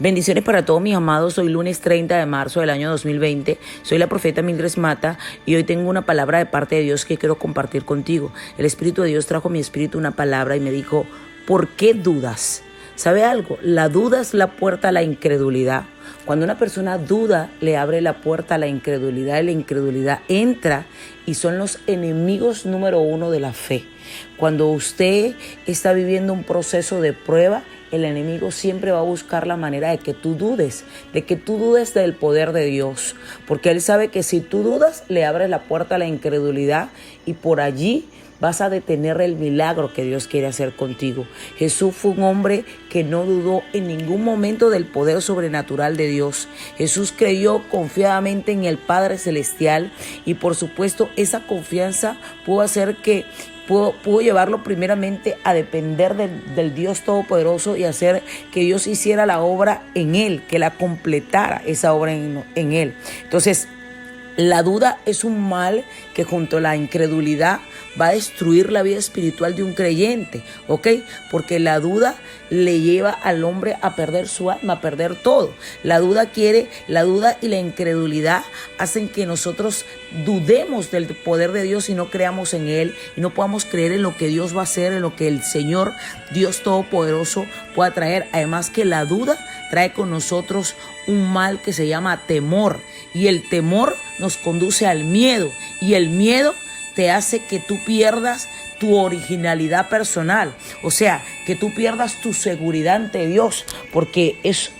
Bendiciones para todos mis amados. Hoy lunes 30 de marzo del año 2020. Soy la profeta Mildred Mata y hoy tengo una palabra de parte de Dios que quiero compartir contigo. El Espíritu de Dios trajo a mi espíritu una palabra y me dijo, ¿por qué dudas? ¿Sabe algo? La duda es la puerta a la incredulidad. Cuando una persona duda, le abre la puerta a la incredulidad y la incredulidad entra y son los enemigos número uno de la fe. Cuando usted está viviendo un proceso de prueba, el enemigo siempre va a buscar la manera de que tú dudes del poder de Dios, porque él sabe que si tú dudas, le abres la puerta a la incredulidad y por allí vas a detener el milagro que Dios quiere hacer contigo. Jesús fue un hombre que no dudó en ningún momento del poder sobrenatural de Dios. Jesús creyó confiadamente en el Padre Celestial y por supuesto esa confianza pudo hacer que pudo llevarlo primeramente a depender del Dios Todopoderoso y hacer que Dios hiciera la obra en él, que la completara esa obra en él. Entonces, la duda es un mal que junto a la incredulidad va a destruir la vida espiritual de un creyente, ¿ok? Porque la duda le lleva al hombre a perder su alma, a perder todo. La duda y la incredulidad hacen que nosotros dudemos del poder de Dios y no creamos en Él y no podamos creer en lo que Dios va a hacer, en lo que el Señor, Dios Todopoderoso, pueda traer. Además que la duda trae con nosotros un mal que se llama temor y el temor nos conduce al miedo y el miedo te hace que tú pierdas tu originalidad personal, o sea, que tú pierdas tu seguridad ante Dios, porque es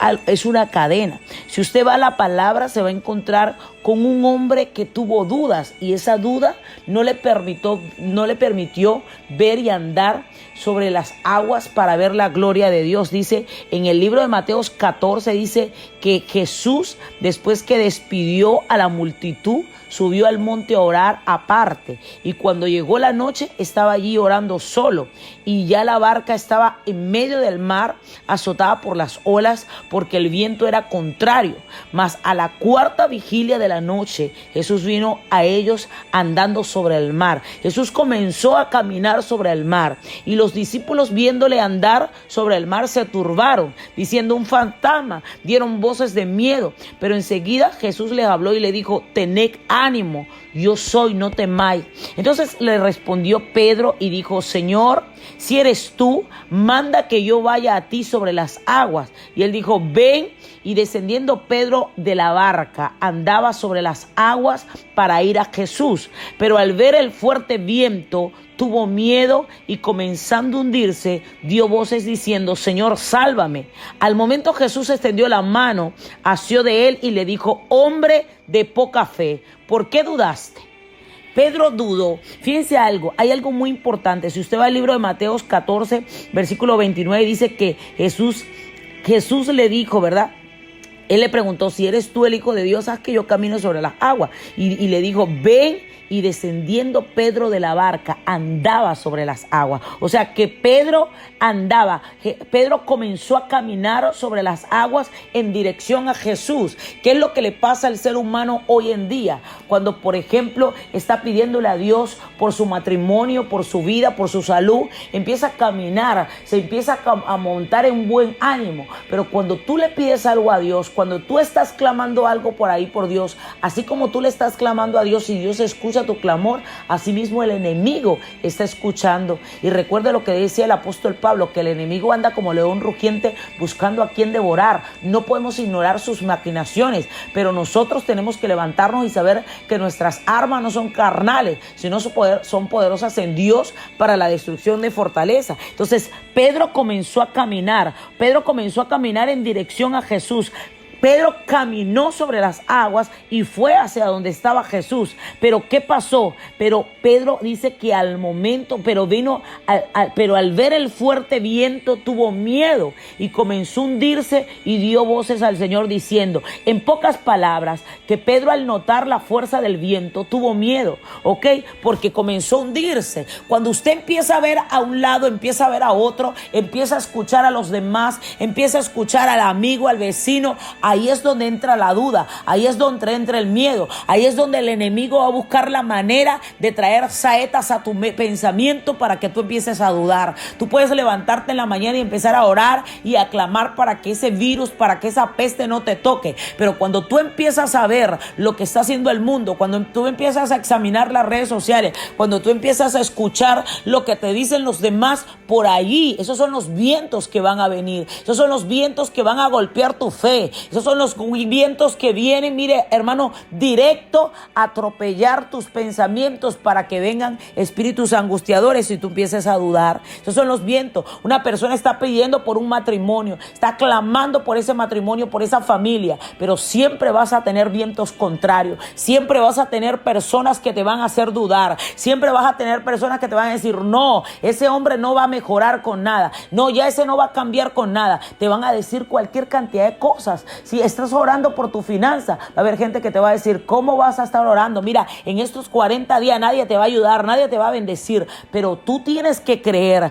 una cadena. Si usted va a la palabra, se va a encontrar con un hombre que tuvo dudas y esa duda no le permitió ver y andar sobre las aguas para ver la gloria de Dios. Dice en el libro de Mateo 14, dice que Jesús, después que despidió a la multitud, subió al monte a orar aparte y cuando llegó la noche estaba allí orando solo y ya la barca estaba en medio del mar azotada por las olas porque el viento era contrario. Mas a la cuarta vigilia de la noche Jesús vino a ellos andando sobre el mar. Jesús comenzó a caminar sobre el mar y los discípulos viéndole andar sobre el mar se turbaron diciendo un fantasma, dieron voces de miedo, pero enseguida Jesús les habló y le dijo, tened ánimo, yo soy, no temáis. Entonces le respondió Pedro y dijo, Señor, si eres tú, manda que yo vaya a ti sobre las aguas. Y él dijo, ven. Y descendiendo Pedro de la barca, andaba sobre las aguas para ir a Jesús. Pero al ver el fuerte viento, tuvo miedo y comenzando a hundirse, dio voces diciendo, Señor, sálvame. Al momento Jesús extendió la mano, asió de él y le dijo, hombre de poca fe, ¿por qué dudaste? Pedro dudó. Fíjense algo, hay algo muy importante. Si usted va al libro de Mateo 14, versículo 29, dice que Jesús le dijo, ¿verdad? Él le preguntó, si eres tú el Hijo de Dios, haz que yo camine sobre las aguas. Y le dijo, ven. Y descendiendo Pedro de la barca, andaba sobre las aguas. O sea que Pedro comenzó a caminar sobre las aguas en dirección a Jesús. ¿Qué es lo que le pasa al ser humano hoy en día? Cuando, por ejemplo, está pidiéndole a Dios por su matrimonio, por su vida, por su salud, empieza a caminar, se empieza a montar en buen ánimo. Pero cuando tú le pides algo a Dios, cuando tú estás clamando algo por ahí por Dios, así como tú le estás clamando a Dios y Dios escucha tu clamor, asimismo el enemigo está escuchando. Y recuerda lo que decía el apóstol Pablo, que el enemigo anda como león rugiente buscando a quien devorar. No podemos ignorar sus maquinaciones, pero nosotros tenemos que levantarnos y saber que nuestras armas no son carnales, sino son poderosas en Dios para la destrucción de fortaleza. Entonces Pedro comenzó a caminar en dirección a Jesús. Pedro caminó sobre las aguas y fue hacia donde estaba Jesús. Pero ¿qué pasó? Pero Pedro dice que al ver el fuerte viento tuvo miedo y comenzó a hundirse y dio voces al Señor diciendo, en pocas palabras, que Pedro al notar la fuerza del viento tuvo miedo, ¿ok? Porque comenzó a hundirse. Cuando usted empieza a ver a un lado, empieza a ver a otro, empieza a escuchar a los demás, empieza a escuchar al amigo, al vecino, ahí es donde entra la duda, ahí es donde entra el miedo, ahí es donde el enemigo va a buscar la manera de traer saetas a tu pensamiento para que tú empieces a dudar. Tú puedes levantarte en la mañana y empezar a orar y a clamar para que ese virus, para que esa peste no te toque, pero cuando tú empiezas a ver lo que está haciendo el mundo, cuando tú empiezas a examinar las redes sociales, cuando tú empiezas a escuchar lo que te dicen los demás por allí, esos son los vientos que van a venir, esos son los vientos que van a golpear tu fe, esos son los vientos que vienen, mire hermano, directo a atropellar tus pensamientos para que vengan espíritus angustiadores y tú empieces a dudar. Esos son los vientos. Una persona está pidiendo por un matrimonio, está clamando por ese matrimonio, por esa familia, pero siempre vas a tener vientos contrarios, siempre vas a tener personas que te van a hacer dudar, siempre vas a tener personas que te van a decir, no, ese hombre no va a mejorar con nada, no, ya ese no va a cambiar con nada, te van a decir cualquier cantidad de cosas. Si estás orando por tu finanza, va a haber gente que te va a decir, ¿cómo vas a estar orando? Mira, en estos 40 días nadie te va a ayudar, nadie te va a bendecir, pero tú tienes que creer,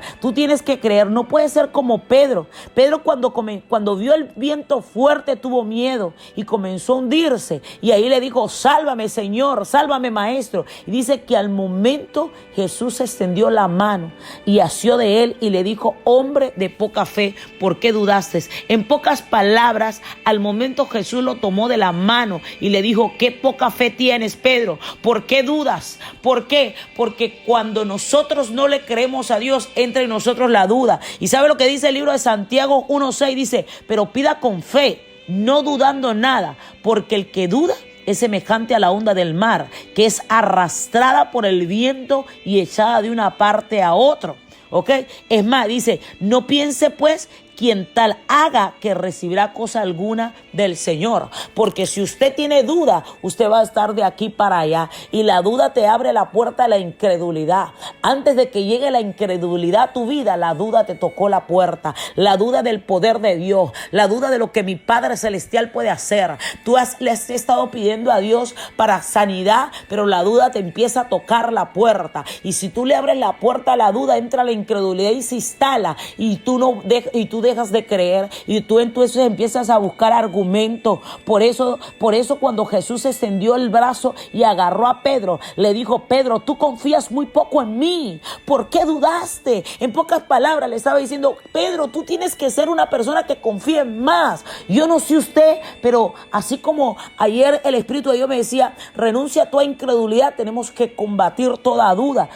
no puedes ser como Pedro. Pedro cuando vio el viento fuerte tuvo miedo y comenzó a hundirse, y ahí le dijo, sálvame Señor, sálvame Maestro, y dice que al momento Jesús extendió la mano y asió de él y le dijo, hombre de poca fe, ¿por qué dudaste? En pocas palabras, al momento Jesús lo tomó de la mano y le dijo, qué poca fe tienes, Pedro, ¿por qué dudas? ¿Por qué? Porque cuando nosotros no le creemos a Dios, entra en nosotros la duda. ¿Y sabe lo que dice el libro de Santiago 1:6? Dice, pero pida con fe, no dudando nada, porque el que duda es semejante a la onda del mar, que es arrastrada por el viento y echada de una parte a otra. ¿Ok? Es más, dice, no piense pues quien tal haga que recibirá cosa alguna del Señor, porque si usted tiene duda, usted va a estar de aquí para allá, y la duda te abre la puerta a la incredulidad. Antes de que llegue la incredulidad a tu vida, la duda te tocó la puerta, la duda del poder de Dios, la duda de lo que mi Padre Celestial puede hacer. Le has estado pidiendo a Dios para sanidad, pero la duda te empieza a tocar la puerta, y si tú le abres la puerta a la duda, entra la incredulidad y se instala, y tú dejas de creer, y tú entonces empiezas a buscar argumentos. Por eso cuando Jesús extendió el brazo y agarró a Pedro, le dijo, Pedro, tú confías muy poco en mí, ¿por qué dudaste? En pocas palabras le estaba diciendo, Pedro, tú tienes que ser una persona que confíe más. Yo no sé usted, pero así como ayer el Espíritu de Dios me decía, renuncia a toda incredulidad, tenemos que combatir toda duda.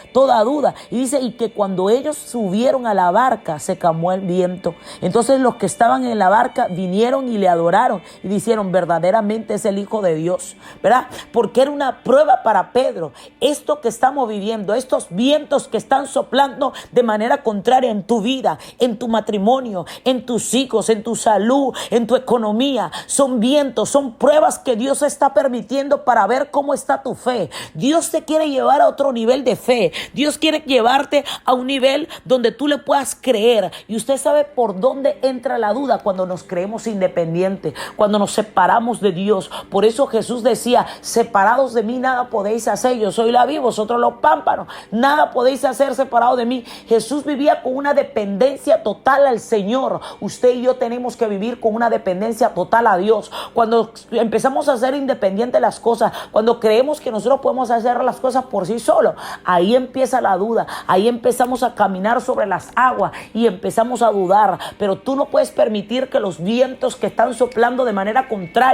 Y dice, y que cuando ellos subieron a la barca, se calmó el viento. Entonces los que estaban en la barca vinieron y le adoraron y dijeron, verdaderamente es el Hijo de Dios, ¿verdad? Porque era una prueba para Pedro. Esto que estamos viviendo, estos vientos que están soplando de manera contraria en tu vida, en tu matrimonio, en tus hijos, en tu salud, en tu economía, son vientos, son pruebas que Dios está permitiendo para ver cómo está tu fe. Dios te quiere llevar a otro nivel de fe. Dios quiere llevarte a un nivel donde tú le puedas creer. Y usted sabe por dónde entra la duda: cuando nos creemos independientes, cuando nos separamos de Dios. Por eso Jesús decía, separados de mí nada podéis hacer, yo soy la vid, vosotros los pámpanos, nada podéis hacer separado de mí. Jesús vivía con una dependencia total al Señor. Usted y yo tenemos que vivir con una dependencia total a Dios. Cuando empezamos a hacer independientes las cosas, cuando creemos que nosotros podemos hacer las cosas por sí solos, ahí empieza la duda, ahí empezamos a caminar sobre las aguas y empezamos a dudar. Pero tú no puedes permitir que los vientos que están soplando de manera contraria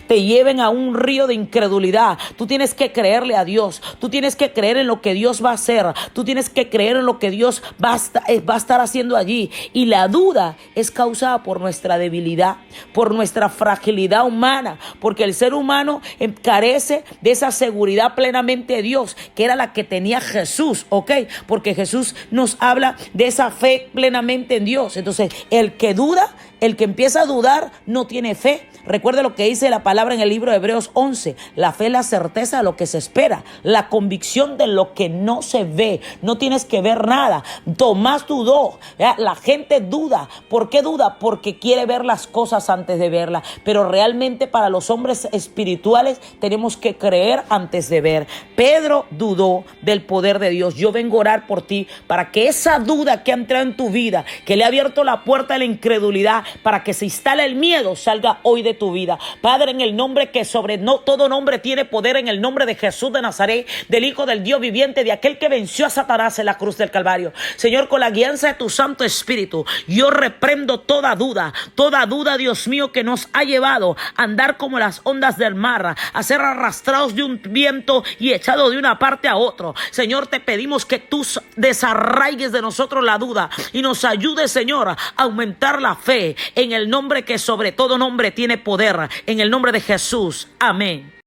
te lleven a un río de incredulidad. Tú tienes que creerle a Dios, tú tienes que creer en lo que Dios va a hacer, tú tienes que creer en lo que Dios va a estar haciendo allí. Y la duda es causada por nuestra debilidad, por nuestra fragilidad humana, porque el ser humano carece de esa seguridad plenamente de Dios, que era la que tenía Jesús, ¿ok? Porque Jesús nos habla de esa fe plenamente en Dios. Entonces, el que duda, el que empieza a dudar, no tiene fe. Recuerde lo que dice la palabra en el libro de Hebreos 11. La fe es la certeza de lo que se espera, la convicción de lo que no se ve. No tienes que ver nada. Tomás dudó. La gente duda. ¿Por qué duda? Porque quiere ver las cosas antes de verlas. Pero realmente para los hombres espirituales tenemos que creer antes de ver. Pedro dudó del poder de Dios. Yo vengo a orar por ti para que esa duda que ha entrado en tu vida, que le ha abierto la puerta a la incredulidad, para que se instale el miedo, salga hoy de tu vida. Padre, en el nombre que sobre todo nombre tiene poder, en el nombre de Jesús de Nazaret, del Hijo del Dios viviente, de aquel que venció a Satanás en la cruz del Calvario. Señor, con la guianza de tu Santo Espíritu, yo reprendo toda duda, Dios mío, que nos ha llevado a andar como las ondas del mar, a ser arrastrados de un viento y echado de una parte a otro. Señor, te pedimos que tú desarraigues de nosotros la duda y nos ayudes, Señor, a aumentar la fe en el nombre que sobre todo nombre tiene poder, en el nombre de Jesús. Amén.